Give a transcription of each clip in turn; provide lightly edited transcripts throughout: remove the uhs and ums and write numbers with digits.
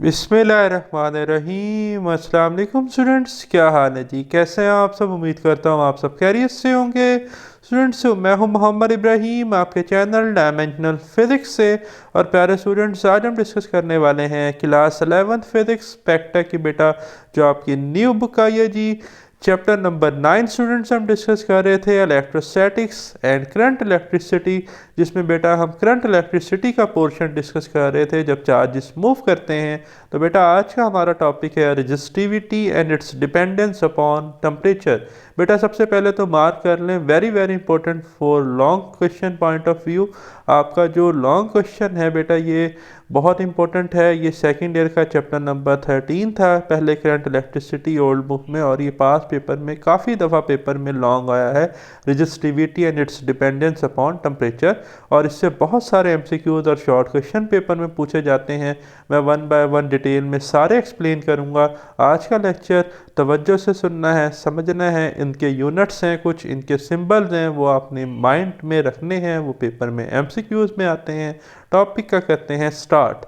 बिस्मिल्लाहिर्रहमानिर्रहीम। अस्सलाम वालेकुम स्टूडेंट्स, क्या हाल है जी? कैसे हैं आप सब? उम्मीद करता हूँ आप सब खैरियत से होंगे। स्टूडेंट्स, मैं हूँ मोहम्मद इब्राहीम आपके चैनल डायमेंशनल फिज़िक्स से। और प्यारे स्टूडेंट्स, आज हम डिस्कस करने वाले हैं क्लास 11th फिज़िक्स पैक्टा की बेटा जो आपकी न्यू बुक आई है जी। चैप्टर नंबर 9 स्टूडेंट्स हम डिस्कस कर रहे थे इलेक्ट्रोस्टैटिक्स एंड करंट इलेक्ट्रिसिटी, जिसमें बेटा हम करंट इलेक्ट्रिसिटी का पोर्शन डिस्कस कर रहे थे जब चार्जेस मूव करते हैं। तो बेटा आज का हमारा टॉपिक है resistivity and it's dependence upon temperature. बेटा सबसे पहले तो मार्क कर लें, very very important for long question point of view. आपका जो लॉन्ग क्वेश्चन है बेटा ये बहुत इंपॉर्टेंट है। ये सेकंड ईयर का चैप्टर नंबर 13 था पहले करंट इलेक्ट्रिसिटी ओल्ड बुक में, और ये पास पेपर में काफ़ी दफ़ा पेपर में लॉन्ग आया है, resistivity and it's dependence upon temperature. और इससे बहुत सारे एमसीक्यूज और शॉर्ट क्वेश्चन पेपर में पूछे जाते हैं। मैं वन बाय वन डिटेल में सारे एक्सप्लेन करूंगा। आज का लेक्चर तवज्जो से सुनना है, समझना है। इनके यूनिट्स हैं, कुछ इनके सिंबल्स हैं, वो आपने माइंड में रखने हैं, वो पेपर में एमसीक्यूज में आते हैं। टॉपिक का करते हैं स्टार्ट।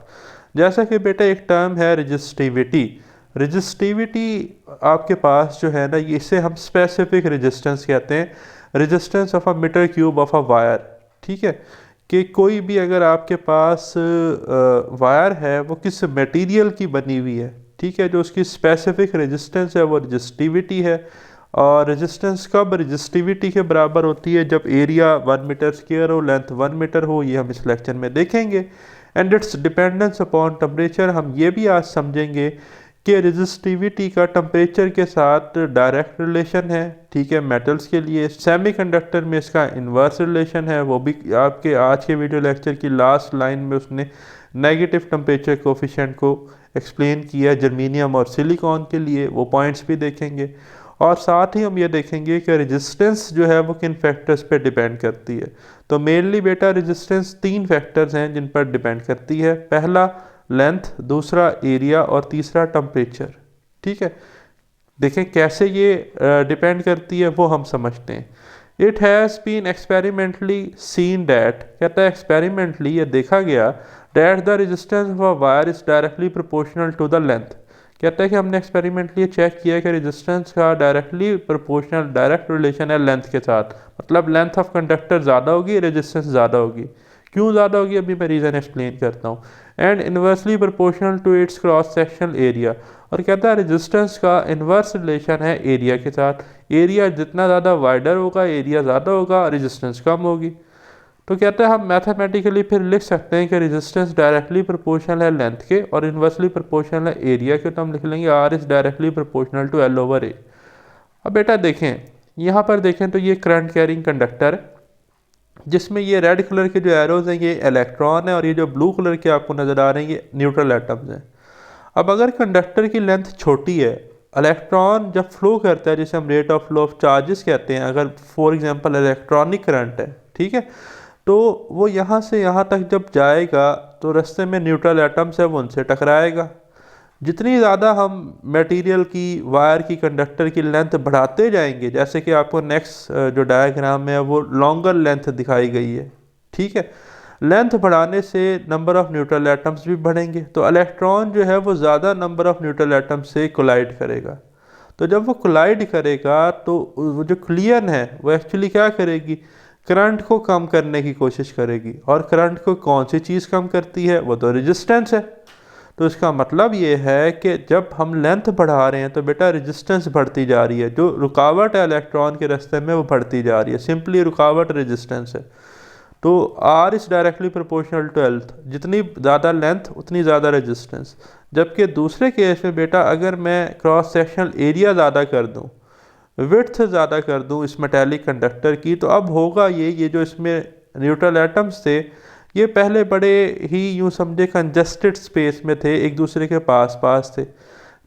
जैसा कि बेटा एक टर्म है रेजिस्टिविटी। रेजिस्टिविटी आपके पास जो है ना, इसे हम स्पेसिफिक रेजिस्टेंस कहते हैं, resistance of a metre cube of a wire. ठीक है, कि कोई भी अगर आपके पास वायर है वो किस मटेरियल की बनी हुई है, ठीक है, जो उसकी स्पेसिफिक रेजिस्टेंस है वो रेजिस्टिविटी है। और रेजिस्टेंस कब रेजिस्टिविटी के बराबर होती है? जब एरिया 1 मीटर स्क्वायर हो, लेंथ 1 मीटर हो। ये हम इस लेक्चर में देखेंगे। And it's dependence upon temperature, हम ये भी आज समझेंगे कि रेजिस्टिविटी का टेम्परेचर के साथ डायरेक्ट रिलेशन है। ठीक है, मेटल्स के लिए सेमीकंडक्टर में इसका इन्वर्स रिलेशन है। वो भी आपके आज के वीडियो लेक्चर की लास्ट लाइन में उसने नेगेटिव टेम्परेचर कोफिशिएंट को एक्सप्लेन किया जर्मीनियम और सिलिकॉन के लिए, वो पॉइंट्स भी देखेंगे। और साथ ही हम ये देखेंगे कि रेजिस्टेंस जो है वो किन फैक्टर्स पे डिपेंड करती है। तो मेनली बेटा रेजिस्टेंस 3 फैक्टर्स हैं जिन पर डिपेंड करती है। पहला लेंथ, दूसरा एरिया और तीसरा टेम्परेचर। ठीक है, देखें कैसे ये डिपेंड करती है वो हम समझते हैं। It has been experimentally seen that, कहता है एक्सपेरिमेंटली ये देखा गया, that the resistance of a wire is directly proportional to the length. कहता है कि हमने एक्सपेरिमेंटली चेक किया कि रेजिस्टेंस का डायरेक्टली प्रोपोर्शनल डायरेक्ट रिलेशन है लेंथ के साथ। मतलब लेंथ ऑफ कंडक्टर ज़्यादा होगी, रेजिस्टेंस ज़्यादा होगी। क्यों ज़्यादा होगी अभी मैं रीज़न एक्सप्लेन करता हूँ। And inversely proportional to its cross sectional area, और कहता है रेजिस्टेंस का इन्वर्स रिलेशन है एरिया के साथ। एरिया जितना ज़्यादा वाइडर होगा, एरिया ज़्यादा होगा, रेजिस्टेंस कम होगी। तो कहता है हम मैथमेटिकली फिर लिख सकते हैं कि रेजिस्टेंस डायरेक्टली प्रोपोर्शनल है लेंथ के और इन्वर्सली प्रोपोर्शनल है एरिया के। तो हम लिख लेंगे R is directly proportional to L over A. अब बेटा देखें, यहाँ पर देखें तो ये करंट कैरिंग कंडक्टर है, जिसमें ये रेड कलर के जो एरोज हैं ये इलेक्ट्रॉन है, और ये जो ब्लू कलर के आपको नज़र आ रहे हैं ये न्यूट्रल एटम्स हैं। अब अगर कंडक्टर की लेंथ छोटी है, इलेक्ट्रॉन जब फ्लो करता है, जिसे हम rate of flow of charges कहते हैं, अगर फॉर एग्जांपल इलेक्ट्रॉनिक करंट है, ठीक है, तो वो यहाँ से यहाँ तक जब जाएगा तो रास्ते में न्यूट्रल एटम्स है वो उनसे टकराएगा। जितनी ज़्यादा हम मटेरियल की, वायर की, कंडक्टर की लेंथ बढ़ाते जाएंगे, जैसे कि आपको नेक्स्ट जो डायग्राम है वो लॉन्गर लेंथ दिखाई गई है, ठीक है, लेंथ बढ़ाने से नंबर ऑफ़ न्यूट्रल एटम्स भी बढ़ेंगे। तो इलेक्ट्रॉन जो है वो ज़्यादा नंबर ऑफ़ न्यूट्रल एटम्स से कोलाइड करेगा। तो जब वो कोलाइड करेगा तो वो जो क्लियन है वो एक्चुअली क्या करेगी, करंट को कम करने की कोशिश करेगी। और करंट को कौन सी चीज़ कम करती है? वो तो रेजिस्टेंस है। तो इसका मतलब ये है कि जब हम लेंथ बढ़ा रहे हैं तो बेटा रेजिस्टेंस बढ़ती जा रही है, जो रुकावट है इलेक्ट्रॉन के रास्ते में वो बढ़ती जा रही है। सिंपली रुकावट रेजिस्टेंस है। तो R is directly proportional to L, जितनी ज़्यादा लेंथ उतनी ज़्यादा रेजिस्टेंस। जबकि दूसरे केस में बेटा अगर मैं क्रॉस सेक्शनल एरिया ज़्यादा कर दूँ, विड्थ ज़्यादा कर दूँ इस मेटेलिक कंडक्टर की, तो अब होगा ये जो इसमें न्यूट्रल एटम्स थे ये पहले बड़े ही यूँ समझे कंजस्टेड स्पेस में थे, एक दूसरे के पास पास थे।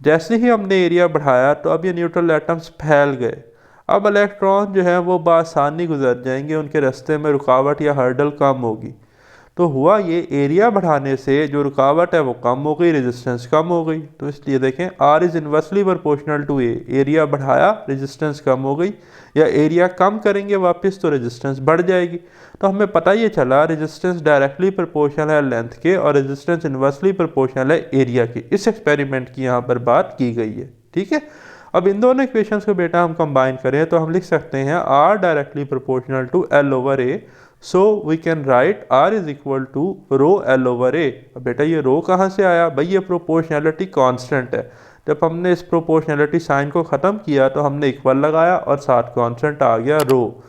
जैसे ही हमने एरिया बढ़ाया तो अब ये न्यूट्रल एटम्स फैल गए। अब इलेक्ट्रॉन जो है वो बआसानी गुजर जाएंगे, उनके रास्ते में रुकावट या हर्डल कम होगी। तो हुआ ये, एरिया बढ़ाने से जो रुकावट है वो कम हो गई, रेजिस्टेंस कम हो गई। तो इसलिए देखें R is inversely proportional to A, area बढ़ाया रेजिस्टेंस कम हो गई, या एरिया कम करेंगे वापस तो रेजिस्टेंस बढ़ जाएगी। तो हमें पता ये चला रेजिस्टेंस डायरेक्टली प्रोपोर्शनल है लेंथ के और रेजिस्टेंस इन्वर्सली प्रोपोर्शनल है एरिया के। इस एक्सपेरिमेंट की यहाँ पर बात की गई है, ठीक है। अब इन दोनों इक्वेशंस को बेटा हम कंबाइन करें तो हम लिख सकते हैं R directly proportional to L over A, so we can write R is equal to rho L over A. अब बेटा ये रो कहाँ से आया भाई, ये प्रोपोर्शनैलिटी कांस्टेंट है। जब हमने इस प्रोपोर्शनैलिटी साइन को ख़त्म किया तो हमने इक्वल लगाया और साथ कांस्टेंट आ गया रो,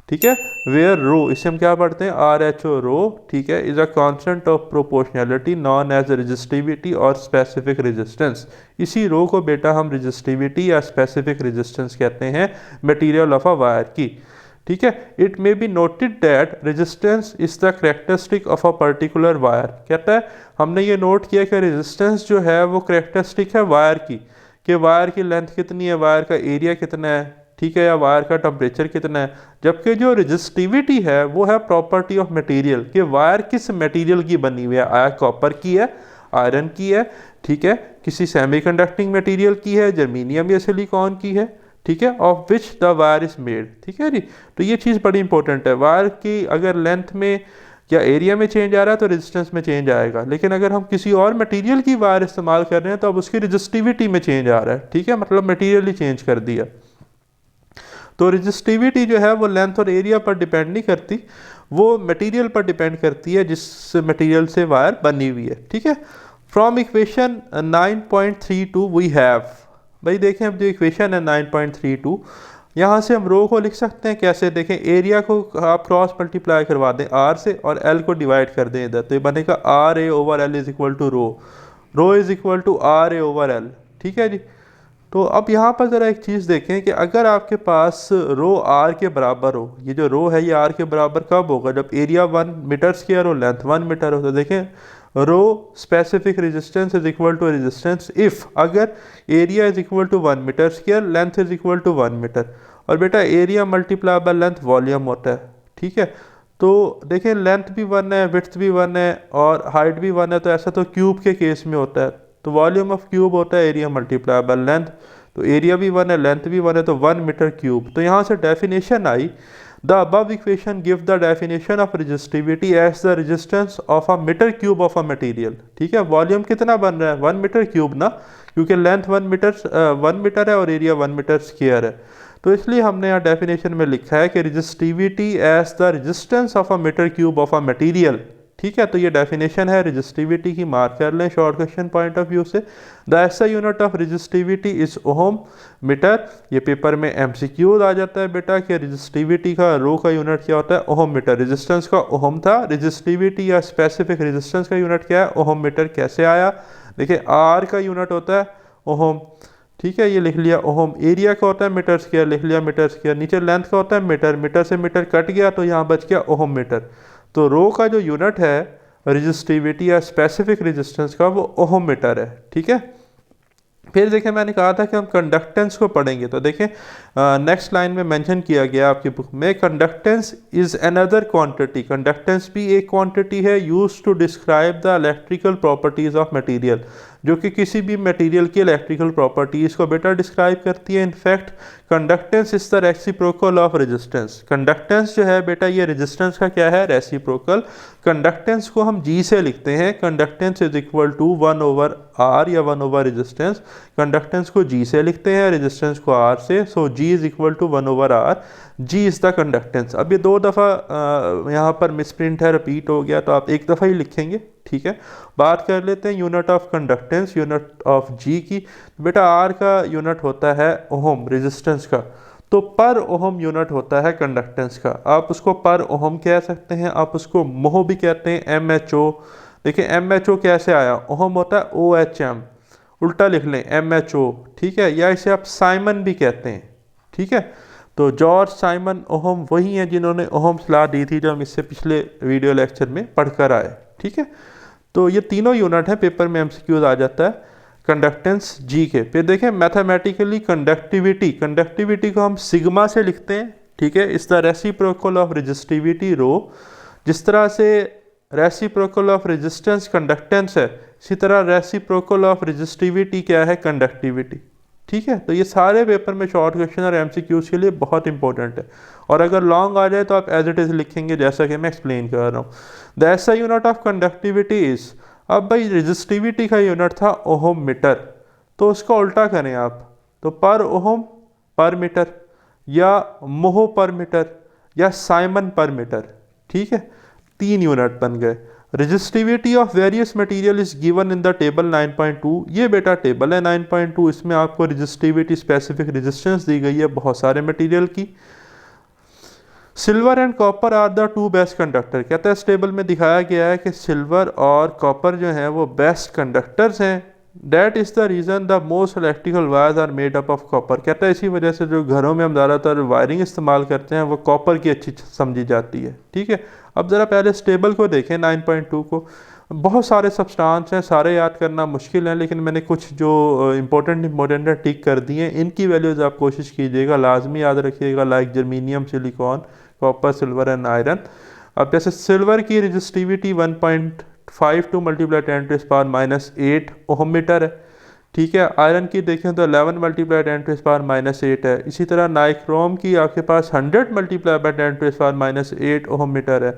ठीक है। वेयर रो, इसे हम क्या पढ़ते हैं आर एच ओ रो, ठीक है, is a constant of proportionality known as resistivity और स्पेसिफिक रेजिस्टेंस। इसी रो को बेटा हम रेजिस्टिविटी या स्पेसिफिक रेजिस्टेंस कहते हैं मटेरियल ऑफ अ वायर की, ठीक है। It may be noted that resistance is the characteristic of a particular wire. कहता है हमने ये नोट किया कि रेजिस्टेंस जो है वो करेक्टरिस्टिक है वायर की, कि वायर की लेंथ कितनी है, वायर का एरिया कितना है, ठीक है, या वायर का टेम्परेचर कितना है। जबकि जो रेजिस्टिविटी है वो है प्रॉपर्टी ऑफ मटेरियल, कि वायर किस मटेरियल की बनी हुई है, आया कॉपर की है, आयरन की है, ठीक है, किसी सेमीकंडक्टिंग मटेरियल की है, जर्मीनियम या सिलिकॉन की है, ठीक है, of which the wire is made, ठीक है जी। तो ये चीज़ बड़ी इंपॉर्टेंट है, वायर की अगर लेंथ में या एरिया में चेंज आ रहा है तो रेजिस्टेंस में चेंज आएगा, लेकिन अगर हम किसी और मटेरियल की वायर इस्तेमाल कर रहे हैं तो अब उसकी रेजिस्टिविटी में चेंज आ रहा है, ठीक है, मतलब मटेरियल ही चेंज कर दिया। तो रेजिस्टिविटी जो है वो लेंथ और एरिया पर डिपेंड नहीं करती, वो मटेरियल पर डिपेंड करती है जिस मटेरियल से वायर बनी हुई है, ठीक है। फ्रॉम इक्वेशन 9.32 वी हैव, भाई देखें अब जो इक्वेशन है 9.32, यहाँ से हम रो को लिख सकते हैं कैसे, देखें एरिया को आप क्रॉस मल्टीप्लाई करवा दें आर से और एल को डिवाइड कर दें इधर, तो ये बनेगा R A over L is equal to rho, rho is equal to R A over L, ठीक है जी। तो अब यहाँ पर ज़रा एक चीज़ देखें कि अगर आपके पास रो आर के बराबर हो, ये जो रो है ये आर के बराबर कब होगा, जब एरिया 1 मीटर स्क्वायर हो, लेंथ 1 मीटर हो। तो देखें rho specific resistance is equal to resistance if, अगर area is equal to 1 metre square, length is equal to 1 metre, और बेटा area multiply by length volume होता है, ठीक है। तो देखें लेंथ भी 1 है, विड्थ भी 1 है और हाइट भी 1 है, तो ऐसा तो क्यूब के केस में होता है, तो वॉल्यूम ऑफ क्यूब होता है एरिया मल्टीप्लाई बाय लेंथ, तो एरिया भी 1 है, लेंथ भी 1 है, तो 1 मीटर क्यूब। तो यहाँ से डेफिनेशन आई, the above equation give the definition of resistivity as the resistance of a metre cube of a material, ठीक है। वॉल्यूम कितना बन रहा है 1 मीटर क्यूब ना, क्योंकि लेंथ 1 मीटर है और एरिया 1 मीटर स्क्वायर है, तो इसलिए हमने यहाँ डेफिनेशन में लिखा है कि resistivity as the resistance of a metre cube of a material, ठीक है। तो ये डेफिनेशन है रेजिस्टिविटी की, मार्क कर लें short question point of view से। The SI unit of resistivity is ohm metre, ये पेपर में एमसीक्यू आ जाता है बेटा कि रेजिस्टिविटी का रो का यूनिट क्या होता है, ओम मीटर। रेजिस्टेंस का ओम था, रेजिस्टिविटी या स्पेसिफिक रेजिस्टेंस का यूनिट क्या है, ओम मीटर। कैसे आया, देखिए आर का यूनिट होता है ओम, ठीक है, ये लिख लिया ओम। एरिया का होता है मीटर स्क्वायर, लिख लिया मीटर स्क्वायर। नीचे लेंथ का होता है मीटर, मीटर से मीटर कट गया तो यहाँ बच गया ओम मीटर। तो रो का जो यूनिट है रेजिस्टिविटी या स्पेसिफिक रेजिस्टेंस का वो ओम मीटर है, ठीक है। फिर देखें मैंने कहा था कि हम कंडक्टेंस को पढ़ेंगे, तो देखें नेक्स्ट लाइन में मेंशन किया गया आपकी बुक में, conductance is another quantity. Conductance भी एक क्वांटिटी है used to describe the electrical properties of material, जो कि किसी भी मटेरियल की इलेक्ट्रिकल प्रॉपर्टीज को बेटर डिस्क्राइब करती है। In fact conductance is the reciprocal of resistance. Conductance जो है बेटा ये रेजिस्टेंस का क्या है, रेसिप्रोकल। कंडक्टेंस को हम जी से लिखते हैं, conductance is equal to 1 over R या 1 ओवर रेजिस्टेंस। कंडक्टेंस को जी से लिखते हैं, रेजिस्टेंस को आर से, so G is equal to 1 over R, G is the conductance. अब ये 2 दफ़ा यहाँ पर मिसप्रिंट है, रिपीट हो गया, तो आप 1 दफ़ा ही लिखेंगे, ठीक है। बात कर लेते हैं unit of conductance, unit of G की। बेटा आर का यूनिट होता है ओम रेजिस्टेंस का, तो पर ओम यूनिट होता है कंडक्टेंस का। आप उसको पर ओम कह सकते हैं, आप उसको मोह भी कहते हैं, MHO। देखिए MHO कैसे आया, ओम होता है OHM, उल्टा लिख लें MHO, ठीक है, या इसे आप साइमन भी कहते हैं, ठीक है। तो जॉर्ज साइमन ओहम वही हैं जिन्होंने ओहम सलाह दी थी, जो हम इससे पिछले वीडियो लेक्चर में पढ़कर आए, ठीक है। तो ये तीनों यूनिट हैं, पेपर में एमसीक्यूज आ जाता है कंडक्टेंस जी के। फिर देखें मैथमेटिकली कंडक्टिविटी, कंडक्टिविटी को हम सिग्मा से लिखते हैं, ठीक है। इस द रेसिप्रोकल ऑफ रेजिस्टिविटी रो। जिस तरह से रेसिप्रोकल ऑफ रेजिस्टेंस कंडक्टेंस है, इसी तरह रेसिप्रोकल ऑफ रेजिस्टिविटी क्या है, कंडक्टिविटी। ठीक है, तो ये सारे पेपर में शॉर्ट क्वेश्चन और एमसीक्यूज के लिए बहुत इंपॉर्टेंट है, और अगर लॉन्ग आ जाए तो आप एज इट इज़ लिखेंगे जैसा कि मैं एक्सप्लेन कर रहा हूँ। The SI unit of conductivity is, अब भाई रेजिस्टिविटी का यूनिट था ओहम मीटर, तो उसका उल्टा करें आप, तो पर ओहम पर मीटर, या मोह पर मीटर, या साइमन पर मीटर। ठीक है, 3 यूनिट बन गए। Resistivity of various material is given in the table 9.2, ये बेटा टेबल है 9.2, इसमें आपको रेजिस्टिविटी स्पेसिफिक रेजिस्टेंस दी गई है बहुत सारे मटेरियल की। Silver and copper are the 2 best conductor, कहता है इस टेबल में दिखाया गया है कि सिल्वर और कॉपर जो हैं वो बेस्ट कंडक्टर्स हैं। That is the reason the most electrical wires are made up of copper, कहता है इसी वजह से जो घरों में हम ज़्यादातर वायरिंग इस्तेमाल करते हैं वो कॉपर की अच्छी समझी जाती है। ठीक है, अब ज़रा पहले इस टेबल को देखें 9.2 को। बहुत सारे सब्सटेंस हैं, सारे याद करना मुश्किल है, लेकिन मैंने कुछ जो इंपॉर्टेंट है टिक कर दिए हैं, इनकी वैल्यूज़ आप कोशिश कीजिएगा, लाजमी याद रखिएगा, like germanium, silicon, copper, silver and iron. अब जैसे सिल्वर की रेजिस्टिविटी 1.52 मल्टीप्लाई 10⁻⁻8 ओहम मीटर है। ठीक है, आयरन की देखें तो 11 मल्टीप्लाई 10⁻⁸ है। इसी तरह नाइक्रोम की आपके पास 100 मल्टीप्लाई बाई 10⁻⁸ ओहम मीटर है।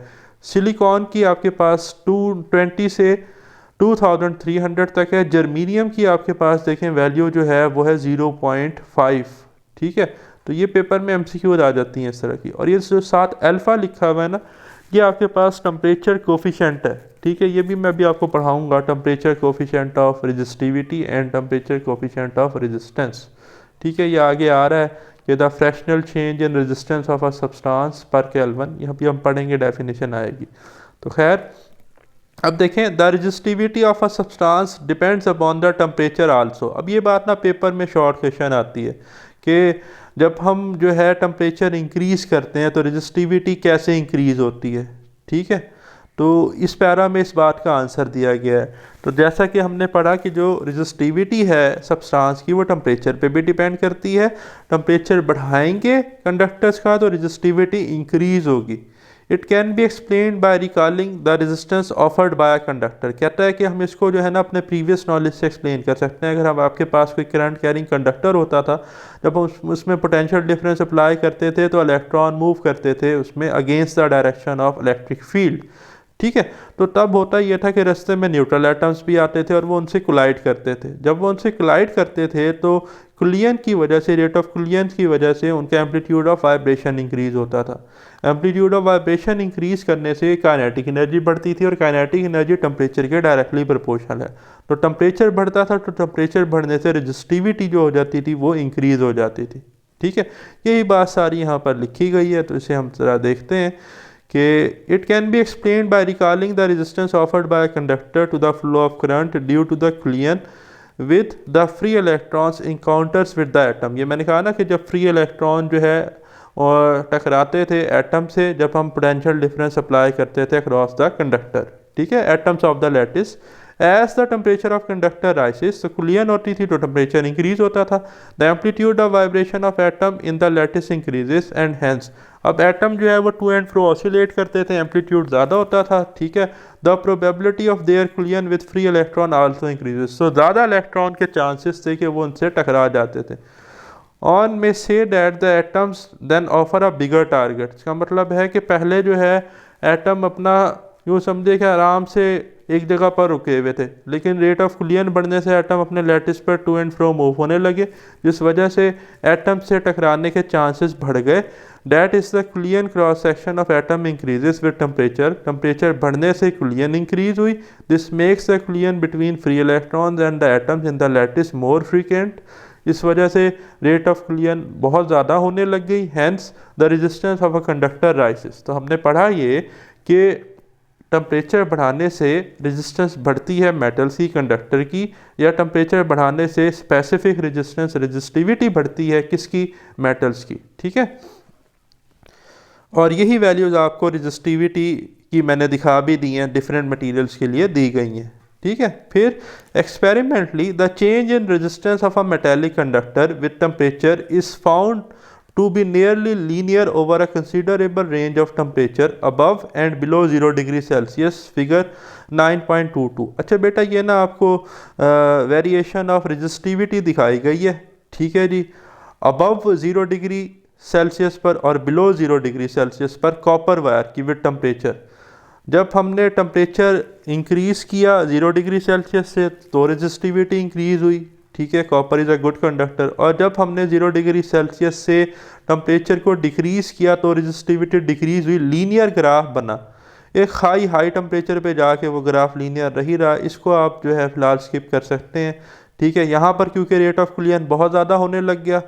सिलिकॉन की आपके पास 220 से 2300 तक है। जर्मीनियम की आपके पास देखें वैल्यू जो है वो है 0.5। ठीक है, तो ये पेपर में एमसीक्यू आ जाती हैं इस तरह की। और ये जो साथ अल्फ़ा लिखा हुआ है ना, ये आपके पास टेम्परेचर कोफिशिएंट है। ठीक है, ये भी मैं अभी आपको पढ़ाऊंगा, temperature coefficient of resistivity and temperature coefficient of resistance. ठीक है, ये आगे आ रहा है कि the fractional change in resistance of a substance पर केल्विन, यहाँ भी हम पढ़ेंगे, डेफिनेशन आएगी। तो खैर, अब देखें, the resistivity of a substance depends upon the temperature also. अब ये बात ना पेपर में शॉर्ट क्वेश्चन आती है कि जब हम जो है टेम्परेचर इंक्रीज़ करते हैं तो रेजिस्टिविटी कैसे इंक्रीज़ होती है। ठीक है, तो इस पैरा में इस बात का आंसर दिया गया है। तो जैसा कि हमने पढ़ा कि जो रेजिस्टिविटी है सब्सटेंस की वो टेम्परेचर पे भी डिपेंड करती है। टेम्परेचर बढ़ाएंगे कंडक्टर्स का तो रेजिस्टिविटी इंक्रीज़ होगी। It can be explain by recalling the resistance offered by conductor, कहता है कि हम इसको जो है ना अपने प्रीवियस नॉलेज से एक्सप्लेन कर सकते हैं। अगर हम आपके पास कोई करंट कैरिंग कंडक्टर होता था, जब हम उसमें पोटेंशियल डिफरेंस अप्लाई करते थे तो इलेक्ट्रॉन मूव करते थे उसमें against the direction of electric field. ठीक है, तो तब होता यह था कि रास्ते में न्यूट्रल एटम्स भी आते थे और वो उनसे कोलाइड करते थे। जब वो उनसे कोलाइड करते थे तो कुलियन की वजह से, रेट ऑफ कुलियन की वजह से उनका एम्पलीट्यूड ऑफ वाइब्रेशन इंक्रीज होता था। एम्पलीट्यूड ऑफ वाइब्रेशन इंक्रीज करने से काइनेटिक एनर्जी बढ़ती थी, और काइनेटिक एनर्जी टेम्परेचर के डायरेक्टली प्रोपोर्शनल है। तो टेम्परेचर बढ़ता था, तो टेम्परेचर बढ़ने से रेजिस्टिविटी जो हो जाती थी वो इंक्रीज हो जाती थी। ठीक है, यही बात सारी यहाँ पर लिखी गई है, तो इसे हम ज़रा देखते हैं कि it can be explain by recalling the resistance offered by conductor to the flow of current due to the collision with the free electrons encounters with the atom. ये मैंने कहा ना कि जब फ्री इलेक्ट्रॉन जो है और टकराते थे एटम से, जब हम पोटेंशियल डिफरेंस अप्लाई करते थे अक्रॉस द कंडक्टर। ठीक है, atoms of the lattice. As the temperature of conductor rises, तो कुलियन होती थी तो टेम्परेचर इंक्रीज होता था। The amplitude of vibration of atom in the lattice increases and hence, अब एटम जो है वो टू एंड फ्रो ऑसिलेट करते थे, एम्पलीट्यूड ज़्यादा होता था। ठीक है, the probability of their कुलियन with free electron also increases, तो ज़्यादा इलेक्ट्रॉन के चांसेस थे कि वो उनसे टकरा जाते थे। ऑन में से that the atoms then offer a bigger target, इसका मतलब है कि पहले जो है एटम अपना यूँ समझे कि आराम से एक जगह पर रुके हुए थे, लेकिन रेट ऑफ कुलियन बढ़ने से एटम अपने लैटिस पर टू एंड फ्रो मूव होने लगे, जिस वजह से एटम से टकराने के चांसेस बढ़ गए। That is the कुलियन cross section of atom increases with temperature, temperature बढ़ने से कुलियन इंक्रीज हुई। This makes the कुलियन between free electrons and the atoms in the lattice more frequent, इस वजह से रेट ऑफ कुलियन बहुत ज़्यादा होने लग गई। Hence the resistance of a conductor rises, तो हमने पढ़ा ये कि टेम्परेचर बढ़ाने से रेजिस्टेंस बढ़ती है मेटल्स की, कंडक्टर की, या टेम्परेचर बढ़ाने से स्पेसिफिक रेजिस्टेंस रेजिस्टिविटी बढ़ती है किसकी, मेटल्स की। ठीक है, और यही वैल्यूज़ आपको रेजिस्टिविटी की मैंने दिखा भी दी हैं, डिफरेंट मटेरियल्स के लिए दी गई हैं। ठीक है, फिर experimentally the change in resistance of a metallic conductor with temperature is found to be nearly linear over a considerable range of temperature above and below 0 degree Celsius figure 9.22। अच्छा बेटा ये ना आपको वेरिएशन ऑफ रेजिस्टिविटी दिखाई गई है, ठीक है जी, अबव 0 डिग्री सेल्सियस पर और बिलो 0 डिग्री सेल्सियस पर कॉपर वायर की विद टेम्परेचर। जब हमने टेम्परेचर इंक्रीज़ किया 0 डिग्री सेल्सियस से तो रेजिस्टिविटी इंक्रीज़ हुई, ठीक है, copper is a good conductor. और जब हमने 0 डिग्री सेल्सियस से टेम्परेचर को डिक्रीज़ किया तो रेजिस्टिविटी डिक्रीज़ हुई, लीनियर ग्राफ बना। एक हाई टेम्परेचर पे जाके वो ग्राफ लीनियर रही रहा, इसको आप जो है फ़िलहाल स्किप कर सकते हैं, ठीक है। यहाँ पर क्योंकि रेट ऑफ कूलिंग बहुत ज़्यादा होने लग गया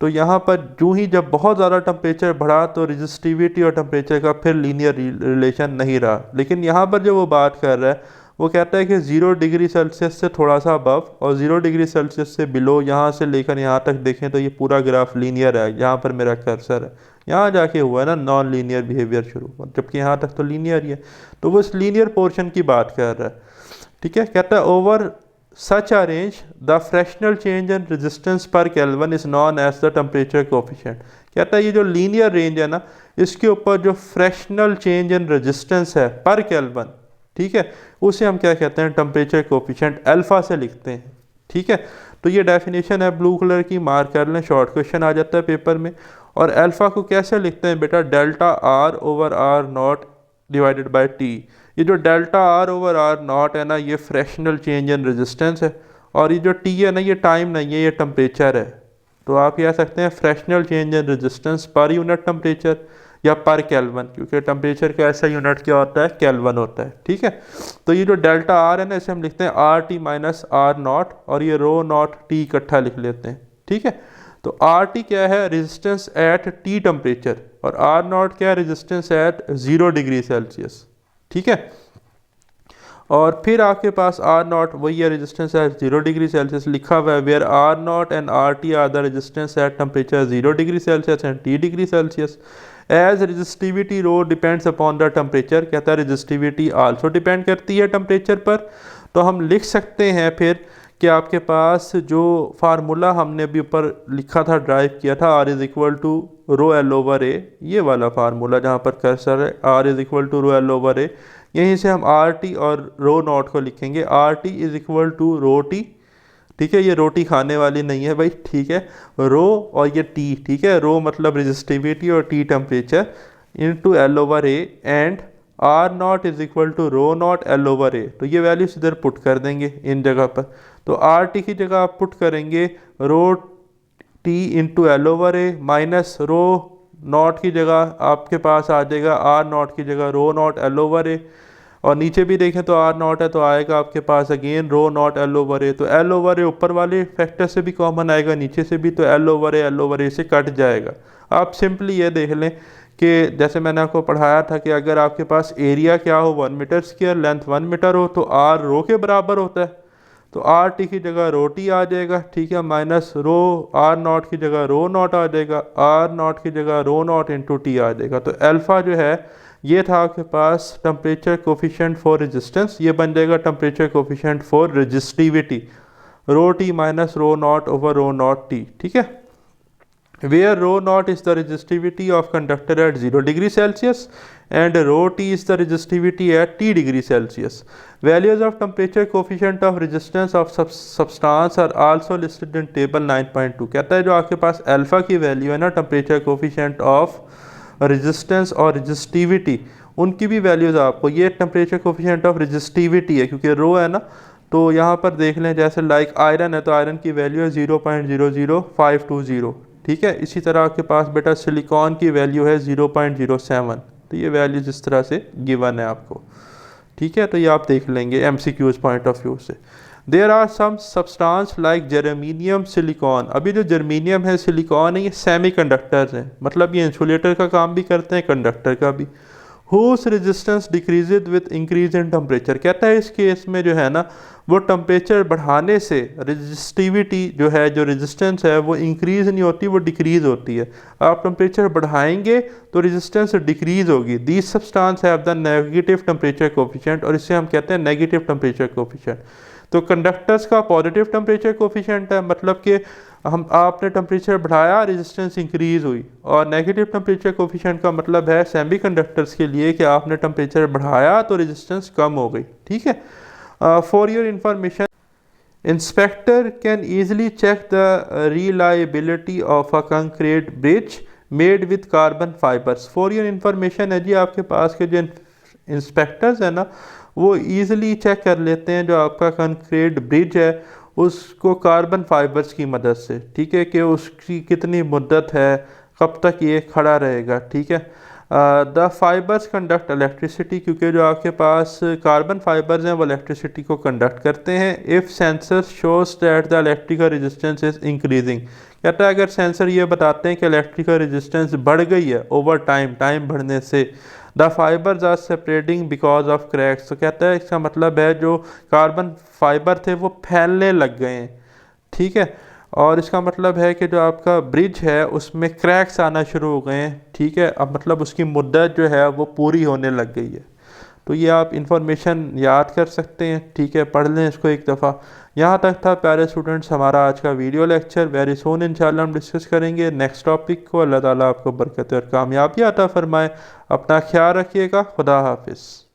तो यहाँ पर जो ही जब बहुत ज़्यादा टेम्परेचर बढ़ा तो रेजिस्टिविटी और टेम्परेचर का फिर लीनियर रिलेशन नहीं रहा। लेकिन यहाँ पर जो वो बात कर रहा है वो कहता है कि 0 डिग्री सेल्सियस से थोड़ा सा अबव और 0 डिग्री सेल्सियस से बिलो, यहाँ से लेकर यहाँ तक देखें तो ये पूरा ग्राफ लीनियर है। यहाँ पर मेरा कर्सर है, यहाँ जाके हुआ है ना नॉन लीनियर बिहेवियर शुरू, जबकि यहाँ तक तो लीनियर ही है। तो वो इस लीनियर पोर्शन की बात कर रहा है, ठीक है। कहता है over such a range the fractional change in resistance per kelvin is known as the temperature coefficient. कहता है ये जो लीनियर रेंज है ना, इसके ऊपर जो फ्रैक्शनल चेंज इन रेजिस्टेंस है पर केल्विन, ठीक है, उसे हम क्या कहते हैं, टेम्परेचर कोफिशिएंट अल्फा से लिखते हैं, ठीक है। तो ये डेफिनेशन है ब्लू कलर की, मार्क कर लें, शॉर्ट क्वेश्चन आ जाता है पेपर में। और अल्फा को कैसे लिखते हैं बेटा, delta R over R naught divided by T. ये जो delta R over R naught है ना, ये फ्रैक्शनल चेंज इन रेजिस्टेंस है, और ये जो टी है ना, ये टाइम नहीं है, ये टेम्परेचर है। तो आप कह सकते हैं fractional change in resistance per unit temperature या पर केल्विन, क्योंकि टेम्परेचर का ऐसा यूनिट क्या होता है, केल्विन होता है, ठीक है। तो ये जो डेल्टा आर है ना, इसे हम लिखते हैं R T minus R naught, और ये रो नॉट टी इकट्ठा लिख लेते हैं, ठीक है। तो आर टी क्या है, रेजिस्टेंस एट टी टेम्परेचर, और आर नॉट क्या है, रेजिस्टेंस एट 0 डिग्री सेल्सियस, ठीक है। और फिर आपके पास आर नॉट वही है, रेजिस्टेंस एट 0 डिग्री सेल्सियस लिखा हुआ है, where R naught and R T are the resistance at temperature 0 degree Celsius and T degree Celsius. As resistivity rho depends upon the temperature, कहता है रेजिस्टिविटी आल्सो डिपेंड करती है temperature पर। तो हम लिख सकते हैं फिर कि आपके पास जो फार्मूला हमने अभी ऊपर लिखा था, ड्राइव किया था, R is equal to rho L over A, ये वाला फार्मूला जहाँ पर कर्सर है, R is equal to rho L over A, यहीं से हम आर टी और रो नॉट को लिखेंगे, R T is equal to rho T, ठीक है। ये रोटी खाने वाली नहीं है भाई, ठीक है, रो और ये टी, ठीक है, रो मतलब रेजिस्टिविटी और T temperature into L over A, and R naught is equal to rho naught L over A. तो ये वैल्यूज इधर पुट कर देंगे इन जगह पर। तो आर टी की जगह आप पुट करेंगे rho T into L over A, minus rho not की जगह आपके पास आ जाएगा आर नॉट की जगह रो नॉट एल ओवर ए, और नीचे भी देखें तो आर नॉट है तो आएगा आपके पास again rho naught L over A. तो एल ओवर ए ऊपर वाले फैक्टर से भी कॉमन आएगा, नीचे से भी, तो एल ओवर ए से कट जाएगा। आप सिंपली ये देख लें कि जैसे मैंने आपको पढ़ाया था कि अगर आपके पास एरिया क्या हो 1 मीटर स्क्वायर, लेंथ 1 मीटर हो, तो आर रो के बराबर होता है, तो आर टी की जगह रो टी आ जाएगा, ठीक है, माइनस रो आर नॉट की जगह रो नॉट आ जाएगा, आर नॉट की जगह रो नॉट इंटू टी आ जाएगा। तो अल्फा जो है ये था आपके पास टेम्परेचर कोफिशिएंट फॉर रेजिस्टेंस, ये बन जाएगा temperature coefficient for resistivity, rho T minus rho naught over rho naught T, ठीक है। where rho naught is the resistivity of conductor at 0 degree Celsius and rho t is the resistivity at t degree Celsius. Values of temperature coefficient of resistance of substance are also listed in table 9.2. कहता है जो आपके पास alpha की value है ना, temperature coefficient of resistance और resistivity, उनकी भी वैल्यूज़ आपको, ये टेम्परेचर कोफिशिएंट ऑफ रेजिस्टिविटी है क्योंकि रो है ना, तो यहाँ पर देख लें जैसे लाइक आयरन है तो आयरन की वैल्यू है 0.00520, ठीक है। इसी तरह आपके पास बेटा सिलिकॉन की वैल्यू है 0.07, तो ये वैल्यूज इस तरह से गिवन है आपको, ठीक है। तो ये आप देख लेंगे एमसीक्यूज पॉइंट ऑफ व्यू से। There are some substance like germanium silicon, अभी जो जर्मेनियम है सिलिकॉन है ये सेमी कंडक्टर्स हैं, मतलब ये इंसुलेटर का काम भी करते हैं, कंडक्टर का भी। Whose resistance decreases with increase in temperature, कहता है इस केस में जो है ना वो टेम्परेचर बढ़ाने से रेजिस्टिविटी जो है, जो रेजिस्टेंस है वो इंक्रीज़ नहीं होती, वो डिक्रीज़ होती है। आप टेम्परेचर बढ़ाएंगे तो रेजिस्टेंस डिक्रीज़ होगी। These substance have the negative temperature coefficient, और इसे हम कहते हैं नेगेटिव टेम्परेचर कोफिशिएंट। तो कंडक्टर्स का पॉजिटिव टेम्परेचर कोफिशिएंट है, मतलब कि हम आपने टेम्परेचर बढ़ाया रेजिस्टेंस इंक्रीज हुई, और नेगेटिव टेम्परेचर कोफिशिएंट का मतलब है सेमीकंडक्टर्स के लिए कि आपने टेम्परेचर बढ़ाया तो रेजिस्टेंस कम हो गई। ठीक है, for your information, inspector can easily check the reliability of a concrete bridge made with carbon fibres. For your information है जी, आपके पास के जो इंस्पेक्टर्स हैं ना, वो ईजिली चेक कर लेते हैं जो आपका कंक्रीट ब्रिज है उसको कार्बन फाइबर्स की मदद से। ठीक है, कि उसकी कितनी मुद्दत है, कब तक ये खड़ा रहेगा। ठीक है, द फाइबर्स कंडक्ट इलेक्ट्रिसिटी, क्योंकि जो आपके पास कार्बन फाइबर्स हैं वो इलेक्ट्रिसिटी को कंडक्ट करते हैं। If sensor shows that the electrical resistance is increasing, कहता है अगर सेंसर ये बताते हैं कि इलेक्ट्रिकल रेजिस्टेंस बढ़ गई है ओवर टाइम बढ़ने से, the fibres are separating because of cracks, तो कहता है इसका मतलब है जो कार्बन फाइबर थे वो फैलने लग गए हैं। ठीक है, और इसका मतलब है कि जो आपका ब्रिज है उसमें क्रैक्स आना शुरू हो गए हैं। ठीक है, अब मतलब उसकी मुद्दत जो है वो पूरी होने लग गई है। तो ये आप इंफॉर्मेशन याद कर सकते हैं। ठीक है, पढ़ लें इसको एक दफ़ा। यहाँ तक था प्यारे स्टूडेंट्स हमारा आज का वीडियो लेक्चर। वेरी सोन इंशाल्लाह हम डिस्कस करेंगे नेक्स्ट टॉपिक को। अल्लाह ताला आपको बरकत और कामयाबी अता फरमाए। अपना ख्याल रखिएगा। खुदा हाफिज़।